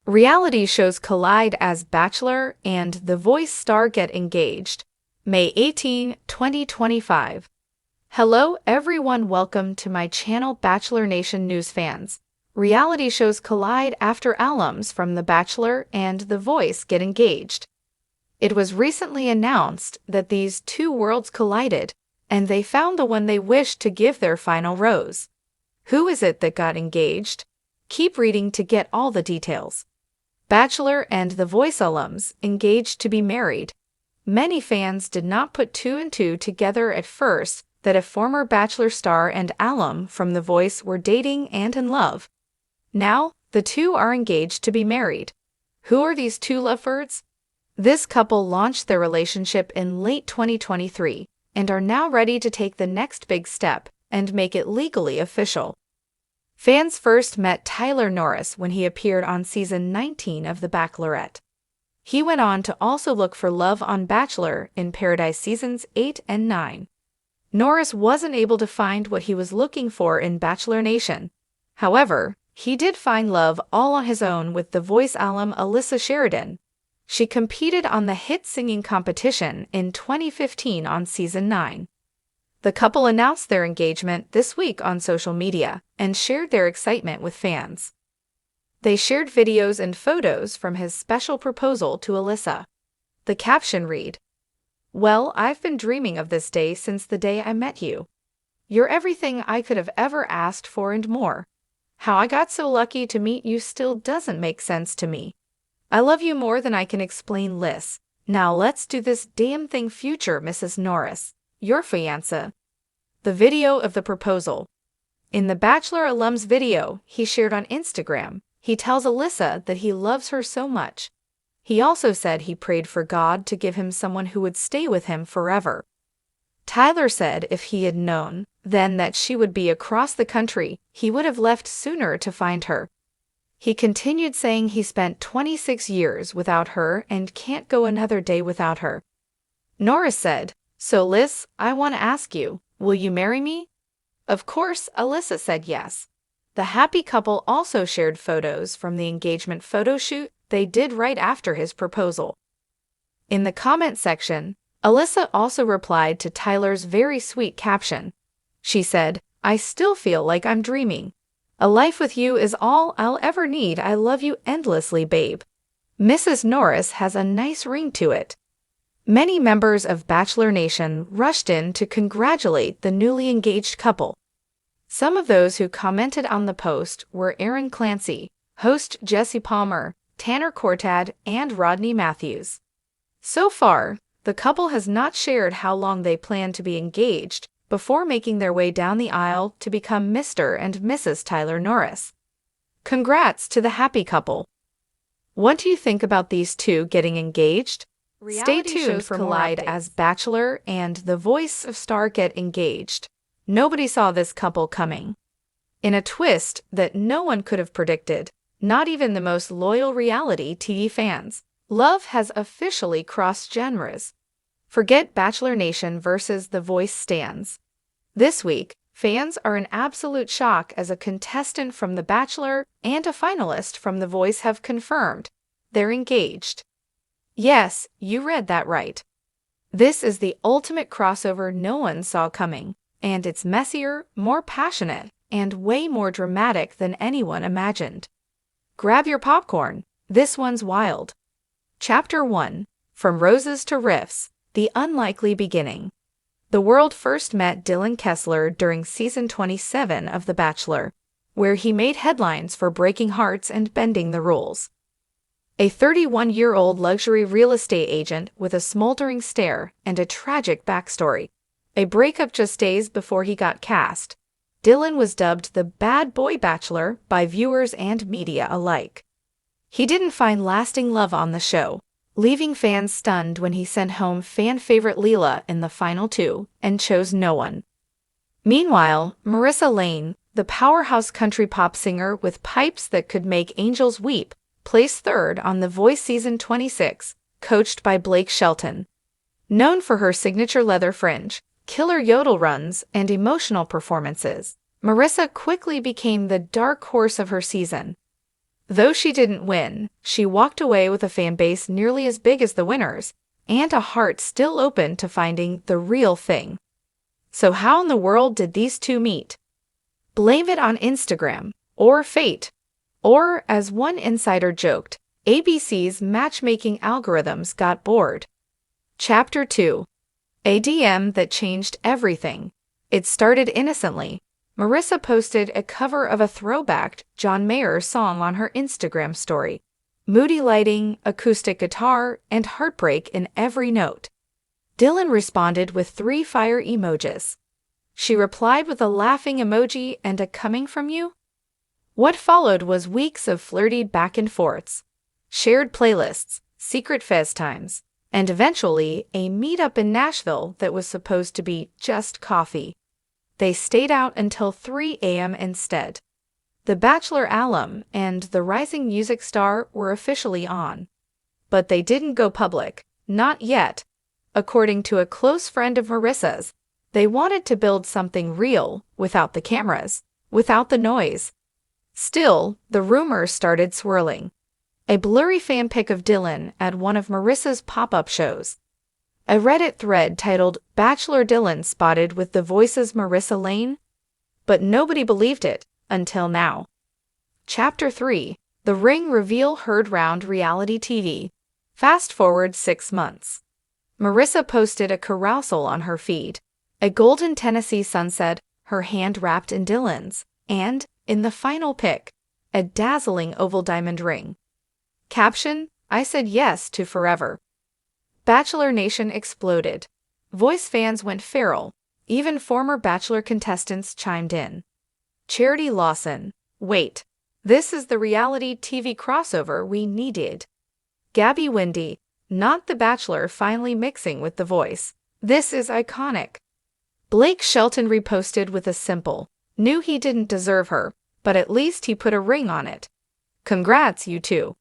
Reality shows collide as Bachelor and The Voice star get engaged. May 18, 2025. Hello everyone, welcome to my channel Bachelor Nation News fans. Reality shows collide after alums from The Bachelor and The Voice get engaged. It was recently announced that these two worlds collided, and they found the one they wished to give their final rose. Who is it that got engaged? Keep reading to get all the details. Bachelor and The Voice alums engaged to be married. Many fans did not put two and two together at first that a former Bachelor star and alum from The Voice were dating and in love. Now, the two are engaged to be married. Who are these two lovebirds? This couple launched their relationship in late 2023 and are now ready to take the next big step and make it legally official. Fans first met Tyler Norris when he appeared on season 19 of The Bachelorette. He went on to also look for love on Bachelor in Paradise seasons 8 and 9. Norris wasn't able to find what he was looking for in Bachelor Nation. However, he did find love all on his own with The Voice alum Alyssa Sheridan. She competed on the hit singing competition in 2015 on season 9. The couple announced their engagement this week on social media and shared their excitement with fans. They shared videos and photos from his special proposal to Alyssa. The caption read, "Well, I've been dreaming of this day since the day I met you. You're everything I could have ever asked for and more. How I got so lucky to meet you still doesn't make sense to me. I love you more than I can explain, Liz. Now let's do this damn thing, future Mrs. Norris, your fiancé." The video of the proposal. In the Bachelor alum's video he shared on Instagram, he tells Alyssa that he loves her so much. He also said he prayed for God to give him someone who would stay with him forever. Tyler said if he had known then that she would be across the country, he would have left sooner to find her. He continued saying he spent 26 years without her and can't go another day without her. Norris said, "So Liz, I want to ask you, will you marry me?" Of course, Alyssa said yes. The happy couple also shared photos from the engagement photo shoot they did right after his proposal. In the comment section, Alyssa also replied to Tyler's very sweet caption. She said, "I still feel like I'm dreaming. A life with you is all I'll ever need. I love you endlessly, babe." Mrs. Norris has a nice ring to it. Many members of Bachelor Nation rushed in to congratulate the newly engaged couple. Some of those who commented on the post were Aaron Clancy, host Jesse Palmer, Tanner Cortad, and Rodney Matthews. So far, the couple has not shared how long they plan to be engaged before making their way down the aisle to become Mr. and Mrs. Tyler Norris. Congrats to the happy couple. What do you think about these two getting engaged? Stay tuned for collide as Bachelor and The Voice of star get engaged. Nobody saw this couple coming. In a twist that no one could have predicted, not even the most loyal reality TV fans, love has officially crossed genres. Forget Bachelor Nation versus The Voice stans. This week, fans are in absolute shock as a contestant from The Bachelor and a finalist from The Voice have confirmed they're engaged. Yes, you read that right. This is the ultimate crossover no one saw coming, and it's messier, more passionate, and way more dramatic than anyone imagined. Grab your popcorn, this one's wild. Chapter 1. From Roses to Riffs, The Unlikely Beginning. The world first met Dylan Kessler during season 27 of The Bachelor, where he made headlines for breaking hearts and bending the rules. A 31-year-old luxury real estate agent with a smoldering stare and a tragic backstory. A breakup just days before he got cast. Dylan was dubbed the bad boy bachelor by viewers and media alike. He didn't find lasting love on the show, leaving fans stunned when he sent home fan favorite Leela in the final two and chose no one. Meanwhile, Marissa Lane, the powerhouse country pop singer with pipes that could make angels weep, placed third on The Voice season 26, coached by Blake Shelton. Known for her signature leather fringe, killer yodel runs, and emotional performances, Marissa quickly became the dark horse of her season. Though she didn't win, she walked away with a fan base nearly as big as the winners, and a heart still open to finding the real thing. So how in the world did these two meet? Blame it on Instagram, or fate. Or, as one insider joked, ABC's matchmaking algorithms got bored. Chapter 2. A DM that changed everything. It started innocently. Marissa posted a cover of a throwback John Mayer song on her Instagram story. Moody lighting, acoustic guitar, and heartbreak in every note. Dylan responded with 3 fire emojis. She replied with a laughing emoji and a coming from you. What followed was weeks of flirty back and forths, shared playlists, secret FaceTimes, and eventually a meetup in Nashville that was supposed to be just coffee. They stayed out until 3 a.m. instead. The Bachelor alum and the rising music star were officially on. But they didn't go public, not yet. According to a close friend of Marissa's, they wanted to build something real without the cameras, without the noise. Still, the rumors started swirling. A blurry fan pic of Dylan at one of Marissa's pop-up shows. A Reddit thread titled Bachelor Dylan spotted with the Voice's Marissa Lane? But nobody believed it, until now. Chapter 3. The Ring Reveal heard round reality TV. Fast forward 6 months. Marissa posted a carousel on her feed. A golden Tennessee sunset, her hand wrapped in Dylan's, and, in the final pic, a dazzling oval diamond ring. Caption, I said yes to forever. Bachelor Nation exploded. Voice fans went feral. Even former Bachelor contestants chimed in. Charity Lawson, wait. This is the reality TV crossover we needed. Gabby Windy, not The Bachelor finally mixing with The Voice. This is iconic. Blake Shelton reposted with a simple, knew he didn't deserve her, but at least he put a ring on it. Congrats, you two.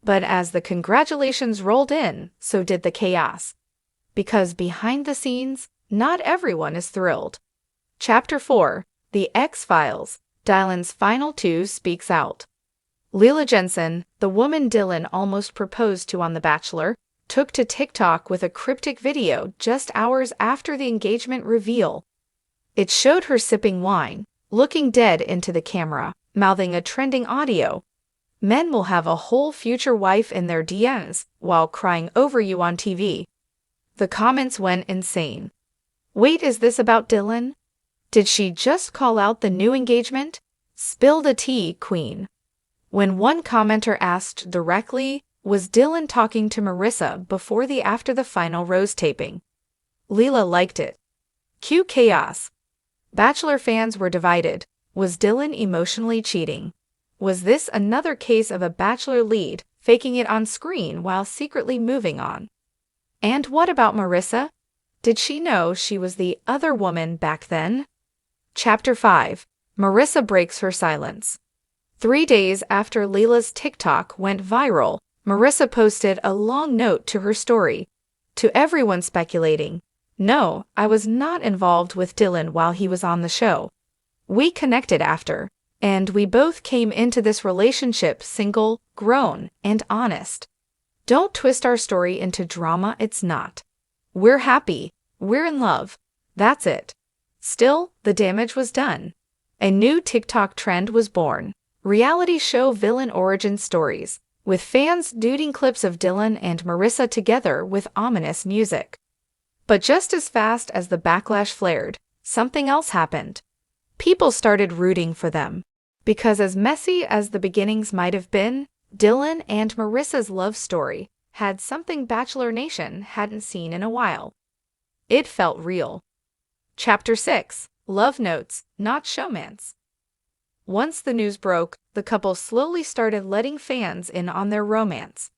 But as the congratulations rolled in, so did the chaos. Because behind the scenes, not everyone is thrilled. Chapter 4. The X-Files. Dylan's final 2 speaks out. Leela Jensen, the woman Dylan almost proposed to on The Bachelor, took to TikTok with a cryptic video just hours after the engagement reveal. It showed her sipping wine, looking dead into the camera, mouthing a trending audio. Men will have a whole future wife in their DMs while crying over you on TV. The comments went insane. Wait, is this about Dylan? Did she just call out the new engagement? Spill the tea, queen. When one commenter asked directly, was Dylan talking to Marissa before after the final rose taping? Leela liked it. Cue chaos. Bachelor fans were divided. Was Dylan emotionally cheating? Was this another case of a Bachelor lead faking it on screen while secretly moving on? And what about Marissa? Did she know she was the other woman back then? Chapter 5. Marissa breaks her silence. 3 days after Leela's TikTok went viral, Marissa posted a long note to her story. To everyone speculating, no, I was not involved with Dylan while he was on the show. We connected after. And we both came into this relationship single, grown, and honest. Don't twist our story into drama, it's not. We're happy. We're in love. That's it. Still, the damage was done. A new TikTok trend was born. Reality show villain origin stories, with fans duding clips of Dylan and Marissa together with ominous music. But just as fast as the backlash flared, something else happened. People started rooting for them. Because as messy as the beginnings might have been, Dylan and Marissa's love story had something Bachelor Nation hadn't seen in a while. It felt real. Chapter 6. Love Notes, Not Showmance. Once the news broke, the couple slowly started letting fans in on their romance.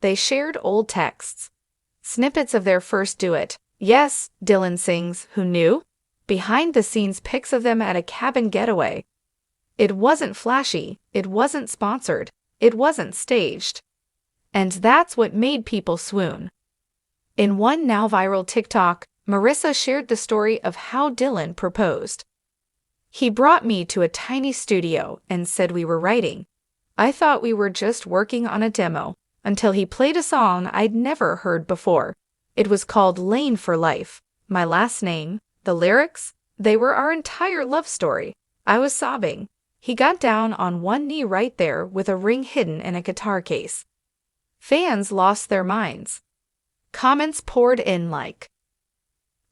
They shared old texts. Snippets of their first duet. Yes, Dylan sings, who knew? Behind-the-scenes pics of them at a cabin getaway. It wasn't flashy, it wasn't sponsored, it wasn't staged. And that's what made people swoon. In one now viral TikTok, Marissa shared the story of how Dylan proposed. He brought me to a tiny studio and said we were writing. I thought we were just working on a demo until he played a song I'd never heard before. It was called Lane for Life. My last name, the lyrics, they were our entire love story. I was sobbing. He got down on one knee right there with a ring hidden in a guitar case. Fans lost their minds. Comments poured in like,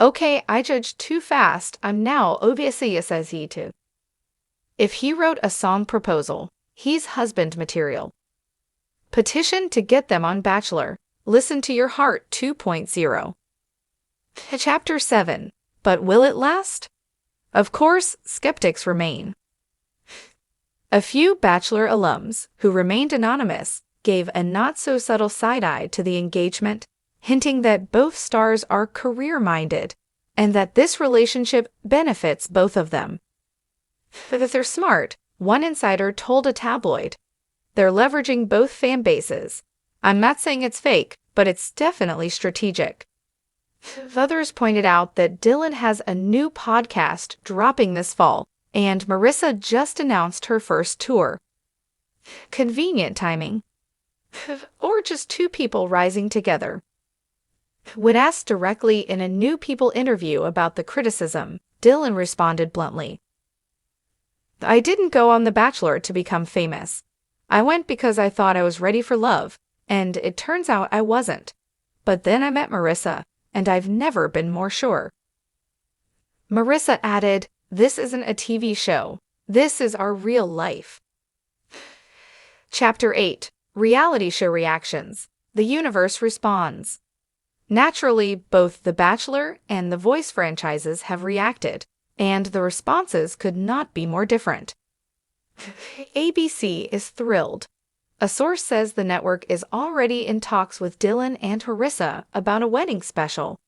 "Okay, I judged too fast. I'm now obviously says he too." If he wrote a song proposal, he's husband material. Petition to get them on Bachelor. Listen to your heart 2.0. Chapter 7. But will it last? Of course, skeptics remain. A few Bachelor alums, who remained anonymous, gave a not-so-subtle side-eye to the engagement, hinting that both stars are career-minded and that this relationship benefits both of them. That they're smart, one insider told a tabloid. They're leveraging both fan bases. I'm not saying it's fake, but it's definitely strategic. Others pointed out that Dylan has a new podcast dropping this fall, and Marissa just announced her first tour. Convenient timing. Or just two people rising together. When asked directly in a New People interview about the criticism, Dylan responded bluntly, "I didn't go on The Bachelor to become famous. I went because I thought I was ready for love, and it turns out I wasn't. But then I met Marissa, and I've never been more sure." Marissa added, "This isn't a TV show. This is our real life." Chapter 8. Reality Show Reactions. The Universe Responds. Naturally, both The Bachelor and The Voice franchises have reacted, and the responses could not be more different. ABC is thrilled. A source says the network is already in talks with Dylan and Marissa about a wedding special.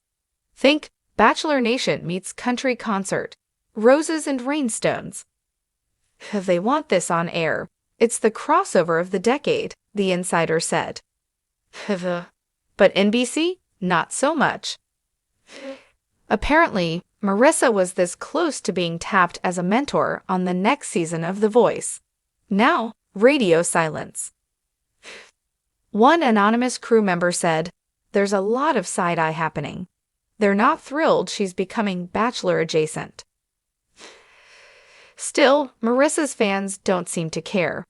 Think Bachelor Nation meets country concert, roses and rainstones. They want this on air. It's the crossover of the decade, the insider said. But NBC? Not so much. Apparently, Marissa was this close to being tapped as a mentor on the next season of The Voice. Now, radio silence. One anonymous crew member said, "There's a lot of side-eye happening. They're not thrilled she's becoming Bachelor adjacent." Still, Marissa's fans don't seem to care.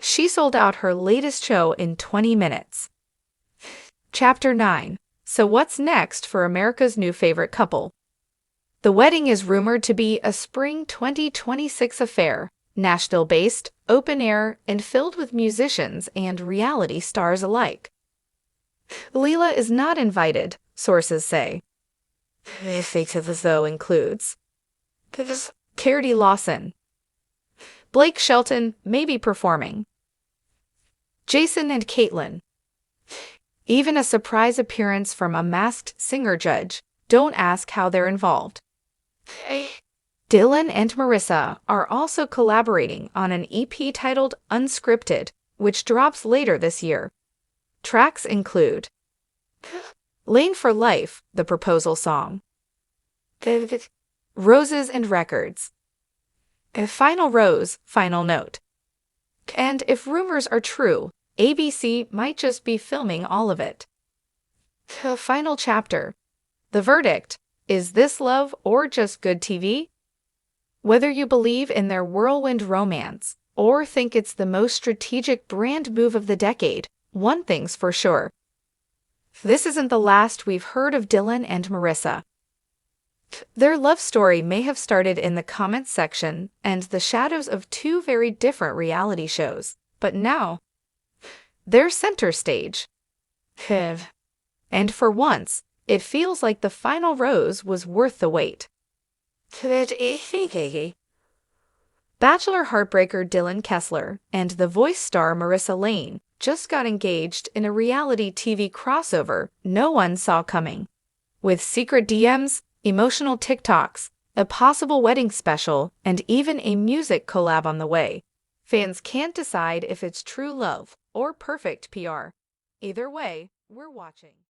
She sold out her latest show in 20 minutes. Chapter 9. So what's next for America's new favorite couple? The wedding is rumored to be a spring 2026 affair, Nashville-based, open-air, and filled with musicians and reality stars alike. Leela is not invited, sources say. Fake though includes Cardi Lawson. Blake Shelton may be performing. Jason and Caitlyn. Even a surprise appearance from a masked singer judge. Don't ask how they're involved. Dylan and Marissa are also collaborating on an EP titled Unscripted, which drops later this year. Tracks include Lane for Life, the proposal song, Roses and Records, A Final Rose, Final Note. And if rumors are true, ABC might just be filming all of it. The final chapter. The verdict. Is this love or just good TV? Whether you believe in their whirlwind romance or think it's the most strategic brand move of the decade, one thing's for sure. This isn't the last we've heard of Dylan and Marissa. Their love story may have started in the comments section and the shadows of two very different reality shows, but now they're center stage. And for once, it feels like the final rose was worth the wait. Bachelor heartbreaker Dylan Kessler and The Voice star Marissa Lane just got engaged in a reality TV crossover no one saw coming. With secret DMs, emotional TikToks, a possible wedding special, and even a music collab on the way, fans can't decide if it's true love or perfect PR. Either way, we're watching.